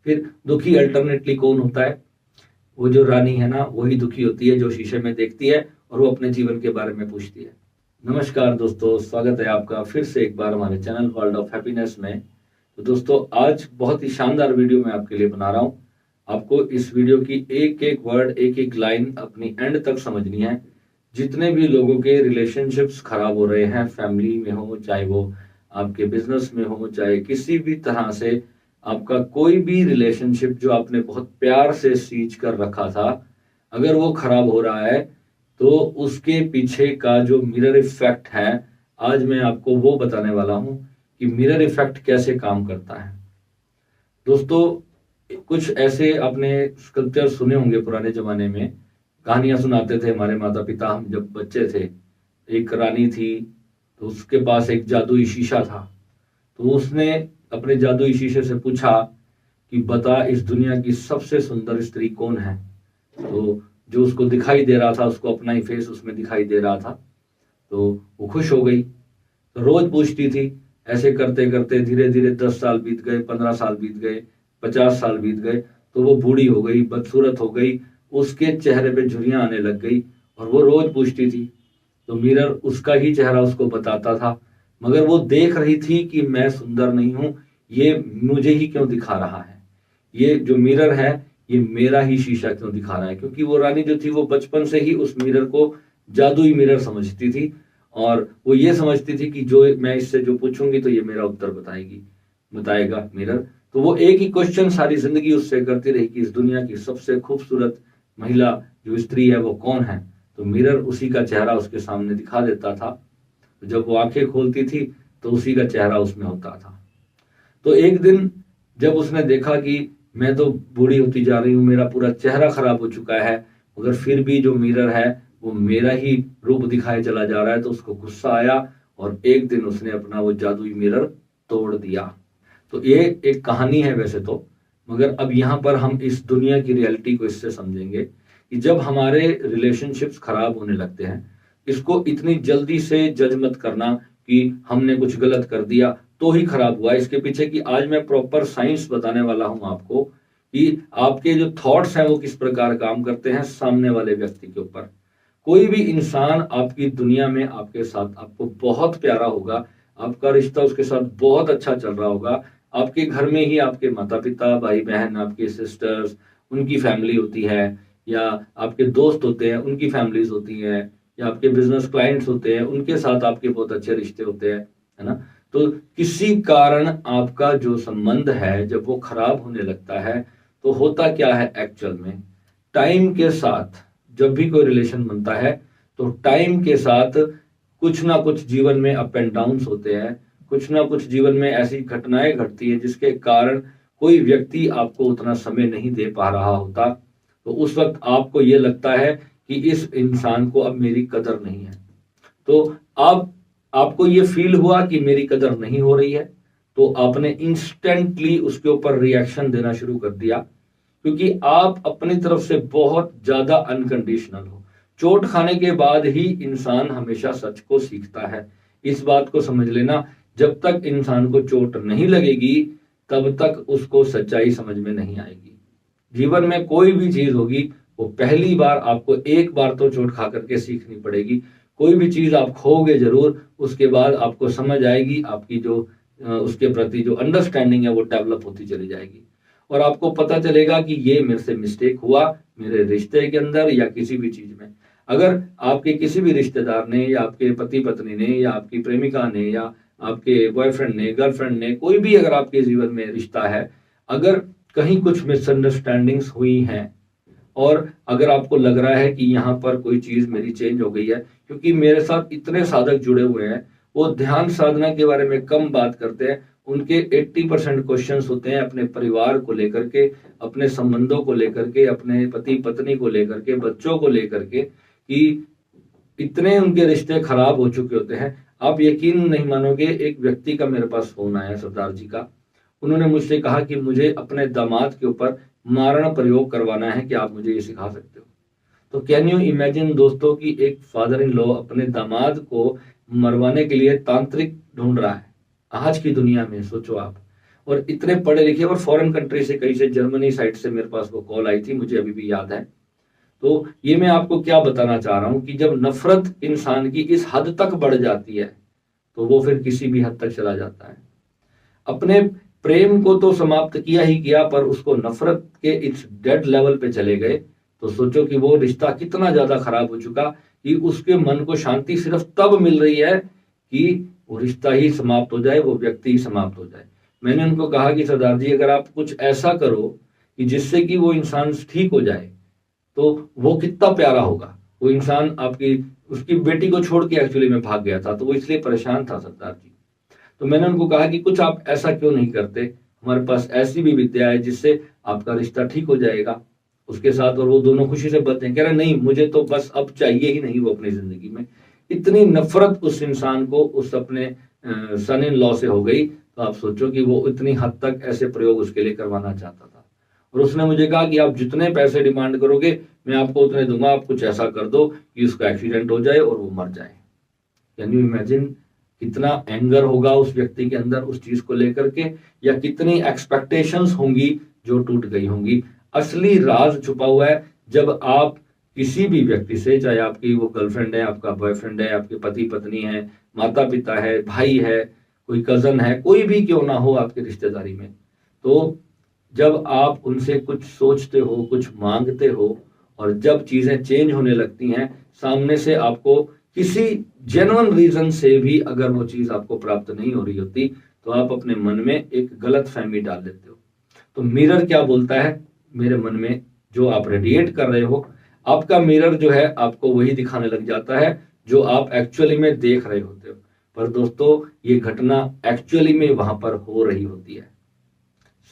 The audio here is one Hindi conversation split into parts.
फिर दुखी अल्टरनेटली कौन होता है? वो जो रानी है ना, वही दुखी होती है जो शीशे में देखती है और वो अपने जीवन के बारे में पूछती है। नमस्कार दोस्तों, स्वागत है आपका फिर से एक बार हमारे चैनल वर्ल्ड ऑफ हैप्पीनेस में। तो दोस्तों, आज बहुत ही शानदार वीडियो मैं आपके लिए बना रहा हूँ। आपको इस वीडियो की एक एक वर्ड, एक एक लाइन अपनी एंड तक समझनी है। जितने भी लोगों के रिलेशनशिप्स खराब हो रहे हैं, फैमिली में हो, चाहे वो आपके बिजनेस में हो, चाहे किसी भी तरह से आपका कोई भी रिलेशनशिप जो आपने बहुत प्यार से सींच कर रखा था, अगर वो खराब हो रहा है तो उसके पीछे का जो मिरर इफेक्ट है, आज मैं आपको वो बताने वाला हूं कि मिरर इफेक्ट कैसे काम करता है। दोस्तों, कुछ ऐसे आपने स्कल्पचर सुने होंगे पुराने जमाने में, कहानियां सुनाते थे हमारे माता पिता, हम जब बच्चे थे। एक रानी थी, तो उसके पास एक जादुई शीशा था। तो उसने अपने जादुई शीशे से पूछा कि बता, इस दुनिया की सबसे सुंदर स्त्री कौन है? तो जो उसको दिखाई दे रहा था, उसको अपना ही फेस उसमें दिखाई दे रहा था, तो वो खुश हो गई। तो रोज पूछती थी। ऐसे करते करते धीरे धीरे 10 साल बीत गए, 15 साल बीत गए, 50 साल बीत गए। तो वो बूढ़ी हो गई, बदसूरत हो गई, उसके चेहरे पे झुर्रियां आने लग गई और वो रोज पूछती थी। तो मिरर उसका ही चेहरा उसको बताता था, मगर वो देख रही थी कि मैं सुंदर नहीं हूं, ये मुझे ही क्यों दिखा रहा है? ये जो मिरर है, ये मेरा ही शीशा क्यों दिखा रहा है? क्योंकि वो रानी जो थी, वो बचपन से ही उस मिरर को जादुई मिरर समझती थी और वो ये समझती थी कि जो मैं इससे जो पूछूंगी तो ये मेरा उत्तर बताएगा मिरर। तो वो एक ही क्वेश्चन सारी जिंदगी उससे करती रही कि इस दुनिया की सबसे खूबसूरत महिला जो स्त्री है वो कौन है? तो मिरर उसी का चेहरा उसके सामने दिखा देता था। जब वो आंखें खोलती थी तो उसी का चेहरा उसमें होता था। तो एक दिन जब उसने देखा कि मैं तो बूढ़ी होती जा रही हूँ, मेरा पूरा चेहरा खराब हो चुका है, मगर फिर भी जो मिरर है वो मेरा ही रूप दिखाए चला जा रहा है, तो उसको गुस्सा आया और एक दिन उसने अपना वो जादुई मिरर तोड़ दिया। तो ये एक कहानी है वैसे तो, मगर अब यहाँ पर हम इस दुनिया की रियलिटी को इससे समझेंगे कि जब हमारे रिलेशनशिप्स खराब होने लगते हैं, इसको इतनी जल्दी से जज मत करना कि हमने कुछ गलत कर दिया तो ही खराब हुआ। इसके पीछे की आज मैं प्रॉपर साइंस बताने वाला हूं आपको कि आपके जो थॉट्स हैं वो किस प्रकार काम करते हैं सामने वाले व्यक्ति के ऊपर। कोई भी इंसान आपकी दुनिया में आपके साथ आपको बहुत प्यारा होगा, आपका रिश्ता उसके साथ बहुत अच्छा चल रहा होगा। आपके घर में ही आपके माता पिता, भाई बहन, आपके सिस्टर्स, उनकी फैमिली होती है, या आपके दोस्त होते हैं, उनकी फैमिलीज होती हैं, या आपके बिजनेस क्लाइंट्स होते हैं, उनके साथ आपके बहुत अच्छे रिश्ते होते हैं, है ना? तो किसी कारण आपका जो संबंध है जब वो खराब होने लगता है, तो होता क्या है एक्चुअल में? टाइम के साथ जब भी कोई रिलेशन बनता है, तो टाइम के साथ कुछ ना कुछ जीवन में अप एंड डाउन्स होते हैं, कुछ ना कुछ जीवन में ऐसी घटनाएं घटती है जिसके कारण कोई व्यक्ति आपको उतना समय नहीं दे पा रहा होता। तो उस वक्त आपको ये लगता है कि इस इंसान को अब मेरी कदर नहीं है। तो अब आपको ये फील हुआ कि मेरी कदर नहीं हो रही है, तो आपने इंस्टेंटली उसके ऊपर रिएक्शन देना शुरू कर दिया, क्योंकि आप अपनी तरफ से बहुत ज्यादा अनकंडीशनल हो। चोट खाने के बाद ही इंसान हमेशा सच को सीखता है। इस बात को समझ लेना, जब तक इंसान को चोट नहीं लगेगी तब तक उसको सच्चाई समझ में नहीं आएगी। जीवन में कोई भी चीज होगी, वो पहली बार आपको एक बार तो चोट खा करके सीखनी पड़ेगी। कोई भी चीज आप खोगे जरूर, उसके बाद आपको समझ आएगी, आपकी जो उसके प्रति जो अंडरस्टैंडिंग है वो डेवलप होती चली जाएगी और आपको पता चलेगा कि ये मेरे से मिस्टेक हुआ, मेरे रिश्ते के अंदर या किसी भी चीज में। अगर आपके किसी भी रिश्तेदार ने, या आपके पति पत्नी ने, या आपकी प्रेमिका ने, या आपके बॉयफ्रेंड ने, गर्लफ्रेंड ने, कोई भी अगर आपके जीवन में रिश्ता है, अगर कहीं कुछ मिसअंडरस्टैंडिंग्स हुई हैं और अगर आपको लग रहा है कि यहाँ पर कोई चीज मेरी चेंज हो गई है, क्योंकि मेरे साथ इतने साधक जुड़े हुए हैं, वो ध्यान साधना के बारे में कम बात करते हैं। उनके 80% क्वेश्चंस होते हैं अपने परिवार को लेकर के, अपने संबंधों को लेकर के, अपने पति पत्नी को लेकर के, बच्चों को लेकर के, कि इतने उनके रिश्ते खराब हो चुके होते हैं। आप यकीन नहीं मानोगे, एक व्यक्ति का मेरे पास फोन आया, सरदार जी का। उन्होंने मुझसे कहा कि मुझे अपने दामाद के ऊपर मारण प्रयोग करवाना है, कि आप मुझे ये सिखा सकते हो? तो कैन यू इमेजिन दोस्तों कि एक फादर इन लॉ अपने दामाद को मरवाने के लिए तांत्रिक ढूंढ रहा है आज की दुनिया में, सोचो आप। और इतने पढ़े लिखे, और फॉरेन कंट्री से, कहीं से, जर्मनी साइड से मेरे पास वो कॉल आई थी, मुझे अभी भी याद है। तो ये मैं आपको क्या बताना चाह रहा हूं कि जब नफरत इंसान की इस हद तक बढ़ जाती है तो वो फिर किसी भी हद तक चला जाता है। अपने प्रेम को तो समाप्त किया ही किया, पर उसको नफरत के इस डेड लेवल पे चले गए, तो सोचो कि वो रिश्ता कितना ज्यादा खराब हो चुका कि उसके मन को शांति सिर्फ तब मिल रही है कि वो रिश्ता ही समाप्त हो जाए, वो व्यक्ति ही समाप्त हो जाए। मैंने उनको कहा कि सरदार जी, अगर आप कुछ ऐसा करो कि जिससे कि वो इंसान ठीक हो जाए, तो वो कितना प्यारा होगा। वो इंसान आपकी, उसकी बेटी को छोड़ के एक्चुअली में भाग गया था, तो वो इसलिए परेशान था सरदार जी। तो मैंने उनको कहा कि कुछ आप ऐसा क्यों नहीं करते, हमारे पास ऐसी भी विद्या है जिससे आपका रिश्ता ठीक हो जाएगा उसके साथ, और वो दोनों खुशी से बचते हैं। कह रहे नहीं, मुझे तो बस अब चाहिए ही नहीं वो अपनी जिंदगी में। इतनी नफरत उस इंसान को उस अपने सन इन लॉ से हो गई। तो आप सोचो कि वो इतनी हद तक ऐसे प्रयोग उसके लिए करवाना चाहता था। और उसने मुझे कहा कि आप जितने पैसे डिमांड करोगे मैं आपको उतने दूंगा, आप कुछ ऐसा कर दो कि उसका एक्सीडेंट हो जाए और वो मर जाए। कैन यू इमेजिन कितना एंगर होगा उस व्यक्ति के अंदर उस चीज को लेकर के, या कितनी एक्सपेक्टेशंस होंगी जो टूट गई होंगी। असली राज छुपा हुआ है जब आप किसी भी व्यक्ति से, चाहे आपकी वो गर्लफ्रेंड है, आपका बॉयफ्रेंड है, आपके पति पत्नी है, माता पिता है, भाई है, कोई कजन है, कोई भी क्यों ना हो आपकी रिश्तेदारी में, तो जब आप उनसे कुछ सोचते हो, कुछ मांगते हो, और जब चीजें चेंज होने लगती हैं, सामने से आपको किसी जेन्युइन रीजन से भी अगर वो चीज आपको प्राप्त नहीं हो रही होती, तो आप अपने मन में एक गलत फहमी डाल देते हो। तो मिरर क्या बोलता है, मेरे मन में जो आप रेडिएट कर रहे हो, आपका मिरर जो है आपको वही दिखाने लग जाता है जो आप एक्चुअली में देख रहे होते हो। पर दोस्तों, ये घटना एक्चुअली में वहां पर हो रही होती है।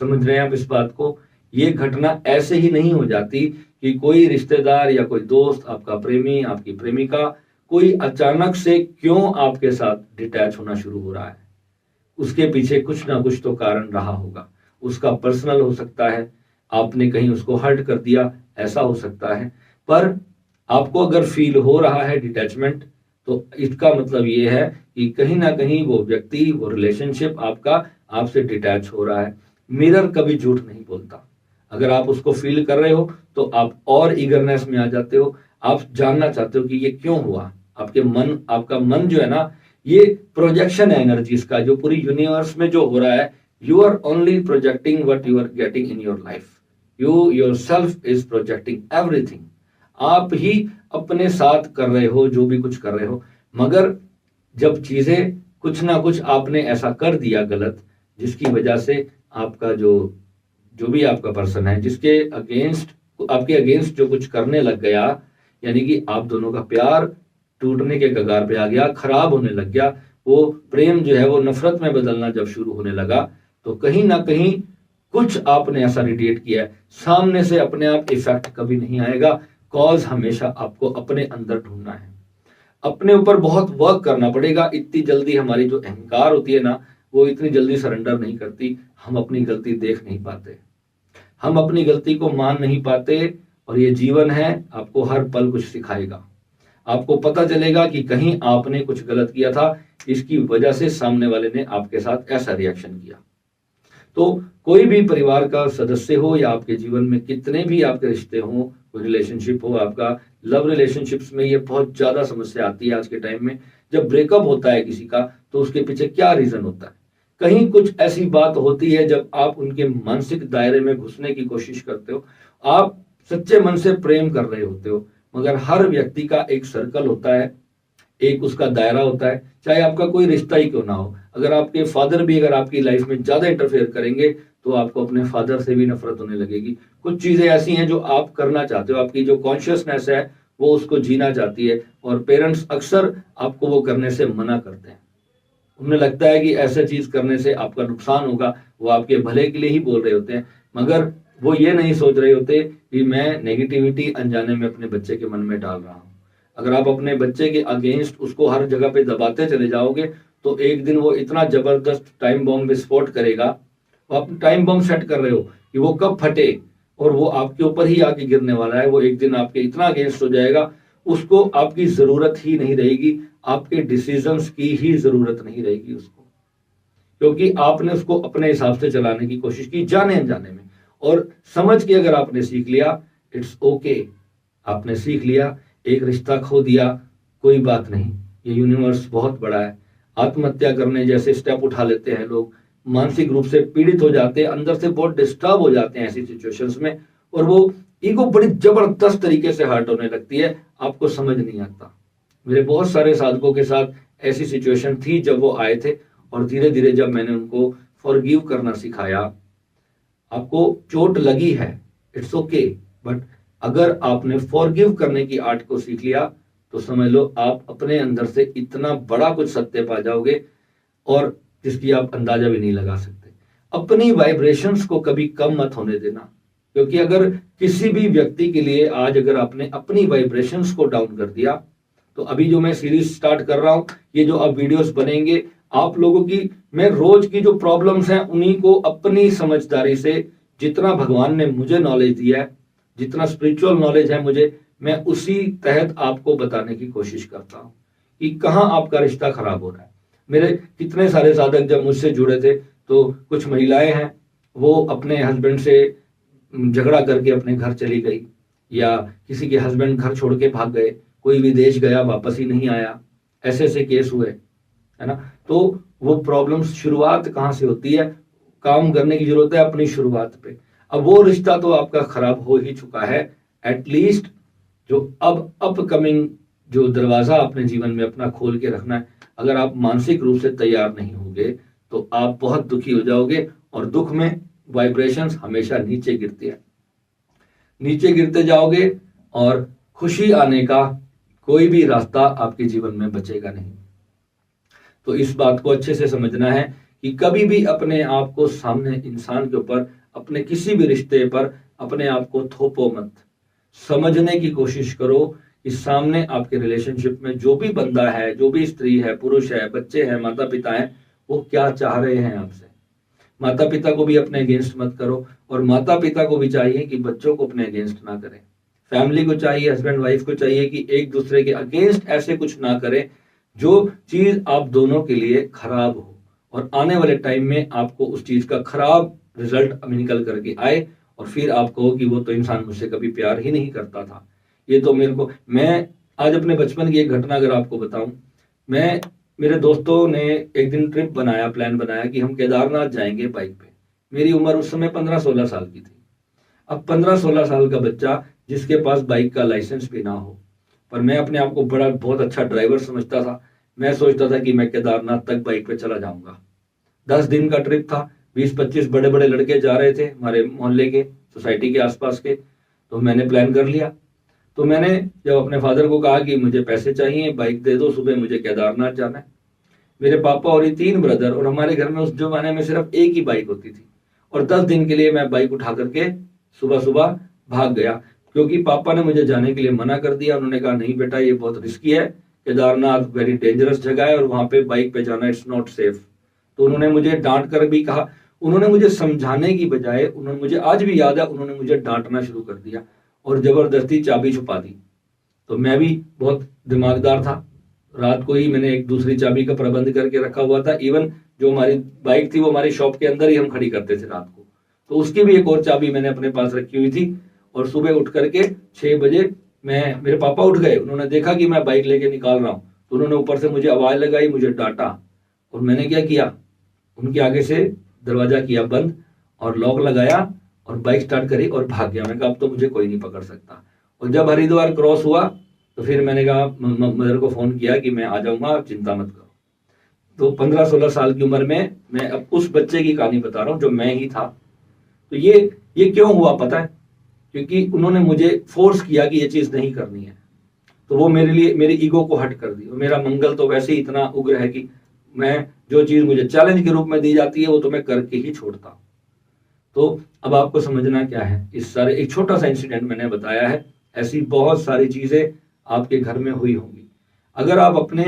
समझ रहे हैं आप इस बात को? ये घटना ऐसे ही नहीं हो जाती कि कोई रिश्तेदार या कोई दोस्त, आपका प्रेमी, आपकी प्रेमिका, कोई अचानक से क्यों आपके साथ डिटैच होना शुरू हो रहा है। उसके पीछे कुछ ना कुछ तो कारण रहा होगा। उसका पर्सनल हो सकता है, आपने कहीं उसको हर्ट कर दिया, ऐसा हो सकता है। पर आपको अगर फील हो रहा है डिटैचमेंट, तो इसका मतलब ये है कि कहीं ना कहीं वो व्यक्ति, वो रिलेशनशिप आपका आपसे डिटैच हो रहा है। मिरर कभी झूठ नहीं बोलता। अगर आप उसको फील कर रहे हो तो आप और ईगरनेस में आ जाते हो, आप जानना चाहते हो कि ये क्यों हुआ। आपका मन जो है ना, ये प्रोजेक्शन है एनर्जीज का, जो पूरी यूनिवर्स में जो हो रहा है। You are only projecting what you are getting in your life. You yourself is projecting everything. आप ही अपने साथ कर रहे हो जो भी कुछ कर रहे हो। मगर जब चीजें कुछ ना कुछ आपने ऐसा कर दिया गलत, जिसकी वजह से आपका जो भी आपका पर्सन है, जिसके अगेंस्ट, आपके अगेंस्ट जो कुछ करने लग गया, यानी कि आप दोनों का प्यार टूटने के कगार पे आ गया, खराब होने लग गया, वो प्रेम जो है वो नफरत में बदलना जब शुरू होने लगा, तो कहीं ना कहीं कुछ आपने ऐसा रेडिएट किया है। सामने से अपने आप इफेक्ट कभी नहीं आएगा, कॉज हमेशा आपको अपने अंदर ढूंढना है। अपने ऊपर बहुत वर्क करना पड़ेगा। इतनी जल्दी हमारी जो अहंकार होती है ना, वो इतनी जल्दी सरेंडर नहीं करती। हम अपनी गलती देख नहीं पाते, हम अपनी गलती को मान नहीं पाते। और ये जीवन है, आपको हर पल कुछ सिखाएगा। आपको पता चलेगा कि कहीं आपने कुछ गलत किया था, इसकी वजह से सामने वाले ने आपके साथ ऐसा रिएक्शन किया। तो कोई भी परिवार का सदस्य हो या आपके जीवन में कितने भी आपके रिश्ते हो, कोई रिलेशनशिप हो आपका, लव रिलेशनशिप्स में ये बहुत ज्यादा समस्या आती है आज के टाइम में। जब ब्रेकअप होता है किसी का, तो उसके पीछे क्या रीजन होता है? कहीं कुछ ऐसी बात होती है जब आप उनके मानसिक दायरे में घुसने की कोशिश करते हो। आप सच्चे मन से प्रेम कर रहे होते हो, मगर हर व्यक्ति का एक सर्कल होता है, एक उसका दायरा होता है, चाहे आपका कोई रिश्ता ही क्यों ना हो। अगर आपके फादर भी अगर आपकी लाइफ में ज्यादा इंटरफेयर करेंगे, तो आपको अपने फादर से भी नफरत होने लगेगी। कुछ चीजें ऐसी हैं जो आप करना चाहते हो, आपकी जो कॉन्शियसनेस है वो उसको जीना चाहती है, और पेरेंट्स अक्सर आपको वो करने से मना करते हैं। उन्हें लगता है कि ऐसा चीज करने से आपका नुकसान होगा, वो आपके भले के लिए ही बोल रहे होते हैं। मगर वो ये नहीं सोच रहे होते कि मैं नेगेटिविटी अनजाने में अपने बच्चे के मन में डाल रहा हूँ। अगर आप अपने बच्चे के अगेंस्ट उसको हर जगह पे दबाते चले जाओगे, तो एक दिन वो इतना जबरदस्त टाइम बॉम्ब विस्फोट करेगा। आप टाइम बॉम्ब सेट कर रहे हो कि वो कब फटे, और वो आपके ऊपर ही आके गिरने वाला है। वो एक दिन आपके इतना अगेंस्ट हो जाएगा, उसको आपकी जरूरत ही नहीं रहेगी, आपके डिसीजंस की ही जरूरत नहीं रहेगी उसको। क्योंकि आपने उसको अपने हिसाब से चलाने की कोशिश की, जाने अनजाने में, और समझ के अगर आपने सीख लिया, इट्स ओके, आपने सीख लिया, एक रिश्ता खो दिया, कोई बात नहीं, ये यूनिवर्स बहुत बड़ा है। आत्महत्या करने जैसे स्टेप उठा लेते हैं लोग, मानसिक रूप से पीड़ित हो जाते हैं, अंदर से बहुत डिस्टर्ब हो जाते हैं ऐसी सिचुएशंस में, और वो ईगो बड़ी जबरदस्त तरीके से हर्ट होने लगती है, आपको समझ नहीं आता। मेरे बहुत सारे साधकों के साथ ऐसी सिचुएशन थी जब वो आए थे, और धीरे धीरे जब मैंने उनको फॉरगिव करना सिखाया, आपको चोट लगी है, इट्स ओके, बट अगर आपने फॉरगिव करने की आर्ट को सीख लिया तो समझ लो आप अपने अंदर से इतना बड़ा कुछ सत्य पा जाओगे, और जिसकी आप अंदाजा भी नहीं लगा सकते। अपनी वाइब्रेशंस को कभी कम मत होने देना, क्योंकि अगर किसी भी व्यक्ति के लिए आज अगर आपने अपनी वाइब्रेशंस को डाउन कर दिया, तो अभी जो मैं सीरीज स्टार्ट कर रहा हूं, ये जो अब वीडियोस बनेंगे, आप लोगों की मैं रोज की जो प्रॉब्लम्स हैं उन्हीं को अपनी समझदारी से, जितना भगवान ने मुझे नॉलेज दिया है, जितना स्पिरिचुअल नॉलेज है मुझे, मैं उसी तहत आपको बताने की कोशिश करता हूं कि कहाँ आपका रिश्ता खराब हो रहा है। मेरे कितने सारे साधक जब मुझसे जुड़े थे, तो कुछ महिलाएं हैं, वो अपने हस्बैंड से झगड़ा करके अपने घर चली गई, या किसी के हस्बैंड घर छोड़ के भाग गए, कोई विदेश गया वापस ही नहीं आया, ऐसे ऐसे केस हुए, है ना। तो वो प्रॉब्लम्स शुरुआत कहाँ से होती है, काम करने की जरूरत है अपनी शुरुआत पे। अब वो रिश्ता तो आपका खराब हो ही चुका है, एटलीस्ट जो अब अपकमिंग जो दरवाजा अपने जीवन में अपना खोल के रखना है, अगर आप मानसिक रूप से तैयार नहीं होंगे तो आप बहुत दुखी हो जाओगे, और दुख में वाइब्रेशंस हमेशा नीचे गिरते हैं, नीचे गिरते जाओगे, और खुशी आने का कोई भी रास्ता आपके जीवन में बचेगा नहीं। तो इस बात को अच्छे से समझना है कि कभी भी अपने आप को सामने इंसान के ऊपर, अपने किसी भी रिश्ते पर अपने आप को थोपो मत। समझने की कोशिश करो कि सामने आपके रिलेशनशिप में जो भी बंदा है, जो भी स्त्री है, पुरुष है, बच्चे हैं, माता पिता हैं, वो क्या चाह रहे हैं आपसे। माता पिता को भी अपने अगेंस्ट मत करो, और माता पिता को भी चाहिए कि बच्चों को अपने अगेंस्ट ना करें। फैमिली को चाहिए, हस्बैंड वाइफ को चाहिए कि एक दूसरे के अगेंस्ट ऐसे कुछ ना करें जो चीज आप दोनों के लिए खराब हो, और आने वाले टाइम में आपको उस चीज का खराब रिजल्ट निकल करके आए, और फिर आप कहो कि वो तो इंसान मुझसे कभी प्यार ही नहीं करता था। ये तो मैं आज अपने बचपन की एक घटना अगर आपको बताऊं, मेरे दोस्तों ने एक दिन ट्रिप बनाया, प्लान बनाया कि हम केदारनाथ जाएंगे बाइक पे। मेरी उम्र उस समय 15-16 साल की थी। अब 15-16 साल का बच्चा जिसके पास बाइक का लाइसेंस भी ना हो, पर मैं अपने आप को बहुत अच्छा ड्राइवर समझता था। मैं सोचता था कि मैं केदारनाथ तक बाइक पे चला जाऊंगा। 10 दिन का ट्रिप था, 20-25 बड़े बड़े लड़के जा रहे थे हमारे मोहल्ले के, सोसाइटी के आसपास के। तो मैंने प्लान कर लिया। तो मैंने जब अपने फादर को कहा कि मुझे पैसे चाहिए, बाइक दे दो, सुबह मुझे केदारनाथ जाना है। मेरे पापा और ये 3 ब्रदर, और हमारे घर में उस जमाने में सिर्फ एक ही बाइक होती थी, और 10 दिन के लिए मैं बाइक उठा करके सुबह सुबह भाग गया, क्योंकि पापा ने मुझे जाने के लिए मना कर दिया। उन्होंने कहा नहीं बेटा, ये बहुत रिस्की है, केदारनाथ वेरी डेंजरस जगह है, और वहां पे बाइक पे जाना इट्स नॉट सेफ। तो उन्होंने मुझे डांट कर भी कहा, उन्होंने मुझे समझाने की बजाय, उन्होंने मुझे आज भी याद है, उन्होंने मुझे डांटना शुरू कर दिया और जबरदस्ती चाबी छुपा दी। तो मैं भी बहुत दिमागदार था, रात को ही मैंने एक दूसरी चाबी का प्रबंध करके रखा हुआ था। इवन जो हमारी बाइक थी वो हमारी शॉप के अंदर ही हम खड़ी करते थे रात को, तो उसकी भी एक और चाबी मैंने अपने पास रखी हुई थी। और सुबह उठ करके 6 बजे मेरे पापा उठ गए, उन्होंने देखा कि मैं बाइक लेके निकाल रहा हूँ, तो उन्होंने ऊपर से मुझे आवाज लगाई, मुझे डांटा, और मैंने क्या किया, उनके आगे से दरवाजा किया बंद और लॉक लगाया और बाइक स्टार्ट करी और भाग गया। मैंने कहा अब तो मुझे कोई नहीं पकड़ सकता। और जब हरिद्वार क्रॉस हुआ तो फिर मैंने कहा मदर को फोन किया कि मैं आ जाऊंगा, आप चिंता मत करो। तो 15-16 साल की उम्र में मैं अब उस बच्चे की कहानी बता रहा हूँ जो मैं ही था। तो ये क्यों हुआ पता है, क्योंकि उन्होंने मुझे फोर्स किया कि ये चीज नहीं करनी है। तो वो मेरे लिए मेरी ईगो को हट कर दी। और मेरा मंगल तो वैसे ही इतना उग्र है कि मैं जो चीज मुझे चैलेंज के रूप में दी जाती है वो तो मैं करके ही छोड़ता हूँ। तो अब आपको समझना क्या है, इस सारे एक छोटा सा इंसिडेंट मैंने बताया है, ऐसी बहुत सारी चीजें आपके घर में हुई होंगी। अगर आप अपने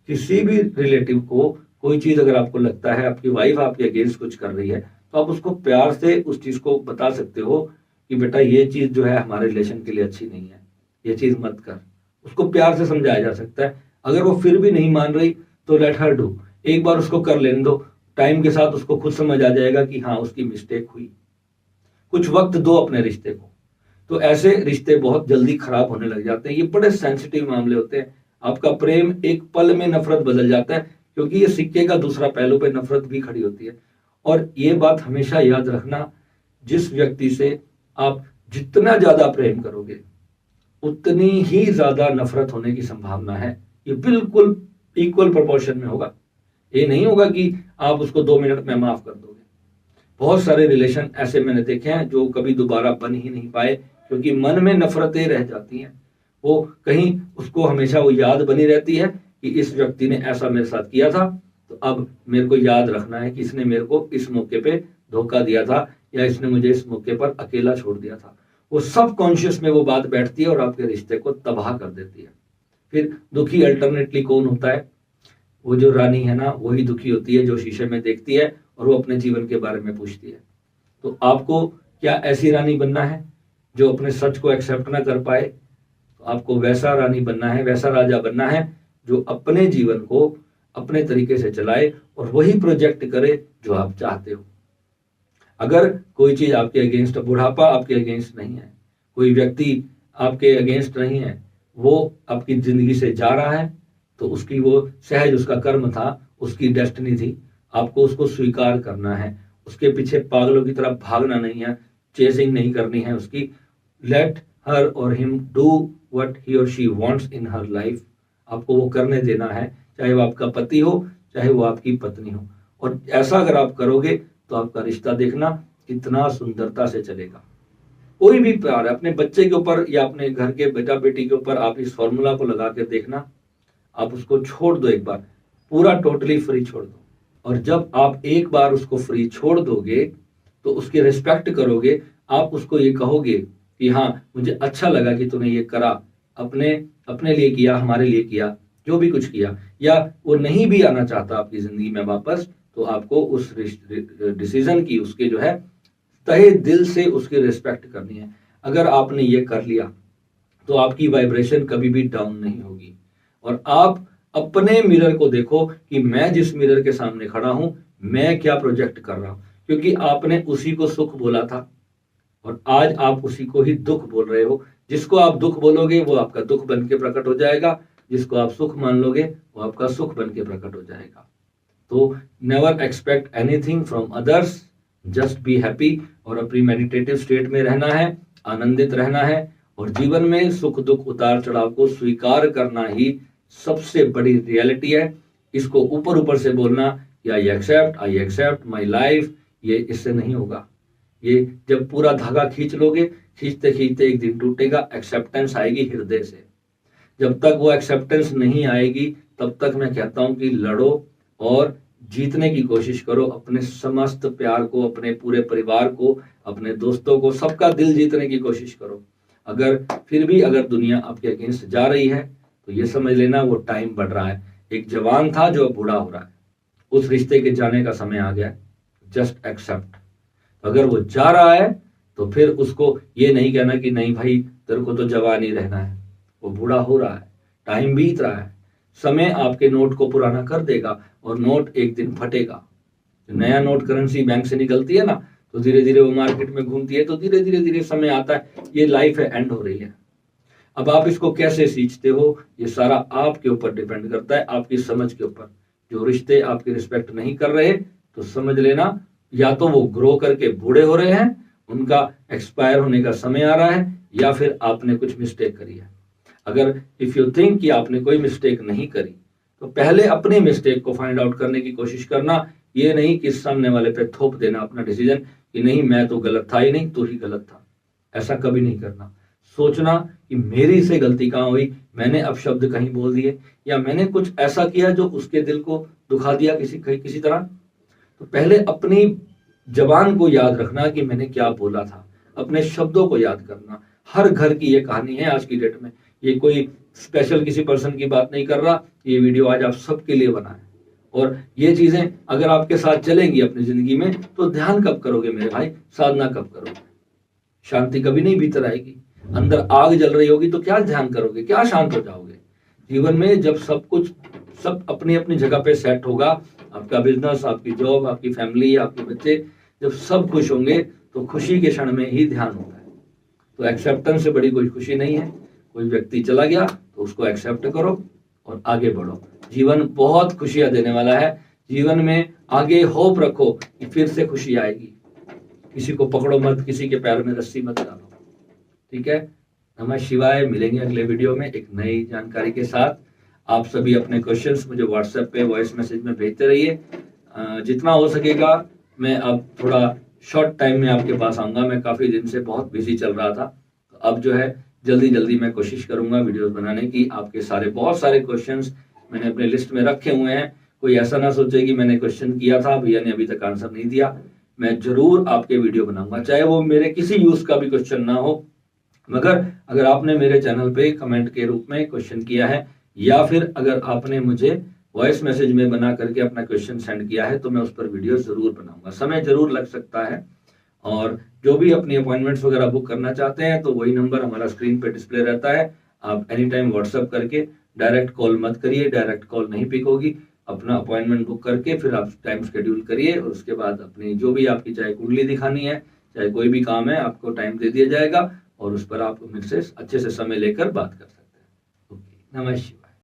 किसी भी रिलेटिव को कोई चीज अगर आपको लगता है आपकी वाइफ आपके अगेंस्ट कुछ कर रही है, तो आप उसको प्यार से उस चीज को बता सकते हो कि बेटा ये चीज जो है हमारे रिलेशन के लिए अच्छी नहीं है, ये चीज मत कर। उसको प्यार से समझाया जा सकता है। अगर वो फिर भी नहीं मान रही तो लेट हर डू, एक बार उसको कर लेने दो, टाइम के साथ उसको खुद समझ आ जाएगा कि हाँ उसकी मिस्टेक हुई। कुछ वक्त दो अपने रिश्ते को, तो ऐसे रिश्ते बहुत जल्दी खराब होने लग जाते हैं। ये बड़े सेंसिटिव मामले होते हैं। आपका प्रेम एक पल में नफरत बदल जाता है, क्योंकि ये सिक्के का दूसरा पहलू पे नफरत भी खड़ी होती है। और ये बात हमेशा याद रखना, जिस व्यक्ति से आप जितना ज्यादा प्रेम करोगे उतनी ही ज्यादा नफरत होने की संभावना है। ये बिल्कुल इक्वल प्रोपोर्शन में होगा। ये नहीं होगा कि आप उसको 2 मिनट में माफ कर दोगे। बहुत सारे रिलेशन ऐसे मैंने देखे हैं जो कभी दोबारा बन ही नहीं पाए, क्योंकि मन में नफरतें रह जाती हैं। वो कहीं उसको हमेशा वो याद बनी रहती है कि इस व्यक्ति ने ऐसा मेरे साथ किया था, तो अब मेरे को याद रखना है कि इसने मेरे को इस मौके पे धोखा दिया था, या इसने मुझे इस मौके पर अकेला छोड़ दिया था। वो सब कॉन्शियस में वो बात बैठती है और आपके रिश्ते को तबाह कर देती है। फिर दुखी अल्टरनेटली कौन होता है? वो जो रानी है ना, वही दुखी होती है जो शीशे में देखती है और वो अपने जीवन के बारे में पूछती है। तो आपको क्या ऐसी रानी बनना है जो अपने सच को एक्सेप्ट ना कर पाए? तो आपको वैसा रानी बनना है, वैसा राजा बनना है जो अपने जीवन को अपने तरीके से चलाए और वही प्रोजेक्ट करे जो आप चाहते हो। अगर कोई चीज आपके अगेंस्ट, बुढ़ापा आपके अगेंस्ट नहीं है, कोई व्यक्ति आपके अगेंस्ट नहीं है, वो आपकी जिंदगी से जा रहा है, तो उसकी वो सहज उसका कर्म था, उसकी डेस्टिनी थी। आपको उसको स्वीकार करना है, उसके पीछे पागलों की तरह भागना नहीं है, चेसिंग नहीं करनी है उसकी। लेट हर और हिम डू व्हाट ही और she wants in her life. आपको वो करने देना है, चाहे वो आपका पति हो, चाहे वो आपकी पत्नी हो। और ऐसा अगर आप करोगे तो आपका रिश्ता देखना कितना सुंदरता से चलेगा। कोई भी प्यार है, अपने बच्चे के ऊपर या अपने घर के बेटा बेटी के ऊपर आप इस फॉर्मूला को लगा के देखना। आप उसको छोड़ दो, एक बार पूरा टोटली फ्री छोड़ दो, और जब आप एक बार उसको फ्री छोड़ दोगे तो उसकी रिस्पेक्ट करोगे। आप उसको ये कहोगे कि हाँ मुझे अच्छा लगा कि तूने ये करा, अपने अपने लिए किया, हमारे लिए किया, जो भी कुछ किया। या वो नहीं भी आना चाहता आपकी जिंदगी में वापस, तो आपको उस डिसीजन की, उसके जो है तहे दिल से उसकी रिस्पेक्ट करनी है। अगर आपने ये कर लिया तो आपकी वाइब्रेशन कभी भी डाउन नहीं होगी। और आप अपने मिरर को देखो कि मैं जिस मिरर के सामने खड़ा हूं, मैं क्या प्रोजेक्ट कर रहा हूं, क्योंकि आपने उसी को सुख बोला था और आज आप उसी को ही दुख बोल रहे हो। जिसको आप दुख बोलोगे वो आपका दुख बन के प्रकट हो जाएगा, जिसको आप सुख मान लोगे वो आपका सुख बन के प्रकट हो जाएगा। तो never expect anything from others, just be happy. और अपनी मेडिटेटिव स्टेट में रहना है, आनंदित रहना है, और जीवन में सुख दुख उतार चढ़ाव को स्वीकार करना ही सबसे बड़ी रियलिटी है। इसको ऊपर ऊपर से बोलना कि आई एक्सेप्ट माई लाइफ, ये इससे नहीं होगा। ये जब पूरा धागा खींच लोगे, खींचते खींचते एक दिन टूटेगा। एक्सेप्टेंस आएगी हृदय से। जब तक वो एक्सेप्टेंस नहीं आएगी तब तक मैं कहता हूं कि लड़ो और जीतने की कोशिश करो। अपने समस्त प्यार को, अपने पूरे परिवार को, अपने दोस्तों को, सबका दिल जीतने की कोशिश करो। अगर फिर भी अगर दुनिया आपके अगेंस्ट जा रही है तो ये समझ लेना वो टाइम बढ़ रहा है। एक जवान था जो अब बूढ़ा हो रहा है, उस रिश्ते के जाने का समय आ गया। Just accept. अगर वो जा रहा है तो फिर उसको ये नहीं कहना कि नहीं भाई तेरे को तो जवान ही रहना है। वो बूढ़ा हो रहा है, टाइम बीत रहा है, समय आपके नोट को पुराना कर देगा और नोट एक दिन फटेगा। नया नोट करेंसी बैंक से निकलती है ना, तो धीरे धीरे वो मार्केट में घूमती है, तो धीरे धीरे धीरे समय आता है, ये लाइफ है, एंड हो रही है। अब आप इसको कैसे सींचते हो ये सारा आपके ऊपर डिपेंड करता है, आपकी समझ के ऊपर। जो रिश्ते आपकी रिस्पेक्ट नहीं कर रहे तो समझ लेना या तो वो ग्रो करके बूढ़े हो रहे हैं, उनका एक्सपायर होने का समय आ रहा है, या फिर आपने कुछ मिस्टेक करी है। अगर इफ यू थिंक कि आपने कोई मिस्टेक नहीं करी तो पहले अपनी मिस्टेक को फाइंड आउट करने की कोशिश करना। ये नहीं कि सामने वाले पे थोप देना अपना डिसीजन कि नहीं मैं तो गलत था ही नहीं, तू ही गलत था। ऐसा कभी नहीं करना। सोचना कि मेरी से गलती कहाँ हुई, मैंने अपशब्द कहीं बोल दिए, या मैंने कुछ ऐसा किया जो उसके दिल को दुखा दिया किसी तरह। तो पहले अपनी जबान को याद रखना कि मैंने क्या बोला था, अपने शब्दों को याद करना। हर घर की ये कहानी है आज की डेट में। ये कोई स्पेशल किसी पर्सन की बात नहीं कर रहा, ये वीडियो आज आप सबके लिए बना है। और ये चीजें अगर आपके साथ चलेंगी अपनी जिंदगी में तो ध्यान कब करोगे मेरे भाई, साधना कब करोगे? शांति कभी नहीं भीतर आएगी। अंदर आग जल रही होगी तो क्या ध्यान करोगे, क्या शांत हो जाओगे? जीवन में जब सब कुछ सब अपनी अपनी जगह पे सेट होगा आपका बिजनेस, आपकी जॉब, आपकी फैमिली, आपके बच्चे जब सब खुश होंगे तो खुशी के क्षण में ही ध्यान होता है। तो एक्सेप्टेंस से बड़ी कोई खुशी नहीं है। कोई व्यक्ति चला गया तो उसको एक्सेप्ट करो और आगे बढ़ो। जीवन बहुत खुशियां देने वाला है। जीवन में आगे होप रखो कि फिर से खुशी आएगी। किसी को पकड़ो मत, किसी के पैर में रस्सी मत डालो। ठीक है, नमः शिवाय। मिलेंगे अगले वीडियो में एक नई जानकारी के साथ। आप सभी अपने क्वेश्चंस मुझे व्हाट्सएप पे वॉइस मैसेज में भेजते रहिए। जितना हो सकेगा मैं अब थोड़ा शॉर्ट टाइम में आपके पास आऊंगा। मैं काफी दिन से बहुत बिजी चल रहा था, तो अब जो है जल्दी जल्दी मैं कोशिश करूंगा वीडियोस बनाने की। आपके बहुत सारे क्वेश्चंस मैंने अपने लिस्ट में रखे हुए हैं। कोई ऐसा ना सोचे कि मैंने क्वेश्चन किया था, भैया ने अभी तक आंसर नहीं दिया। मैं जरूर आपके वीडियो बनाऊंगा, चाहे वो मेरे किसी यूज का भी क्वेश्चन ना हो, मगर अगर आपने मेरे चैनल पे कमेंट के रूप में क्वेश्चन किया है या फिर अगर आपने मुझे वॉइस मैसेज में बना करके अपना क्वेश्चन सेंड किया है तो मैं उस पर वीडियो जरूर बनाऊंगा। समय जरूर लग सकता है। और जो भी अपनी अपॉइंटमेंट्स वगैरह बुक करना चाहते हैं तो वही नंबर हमारा स्क्रीन पे डिस्प्ले रहता है। आप एनी टाइम व्हाट्सएप करके, डायरेक्ट कॉल मत करिए, डायरेक्ट कॉल नहीं पिक होगी। अपना अपॉइंटमेंट बुक करके फिर आप टाइम शेड्यूल करिए और उसके बाद अपनी जो भी आपकी चाहे कुंडली दिखानी है, चाहे कोई भी काम है, आपको टाइम दे दिया जाएगा और उस पर आप मुझसे अच्छे से समय लेकर बात कर सकते हैं। ओके, नमस्कार।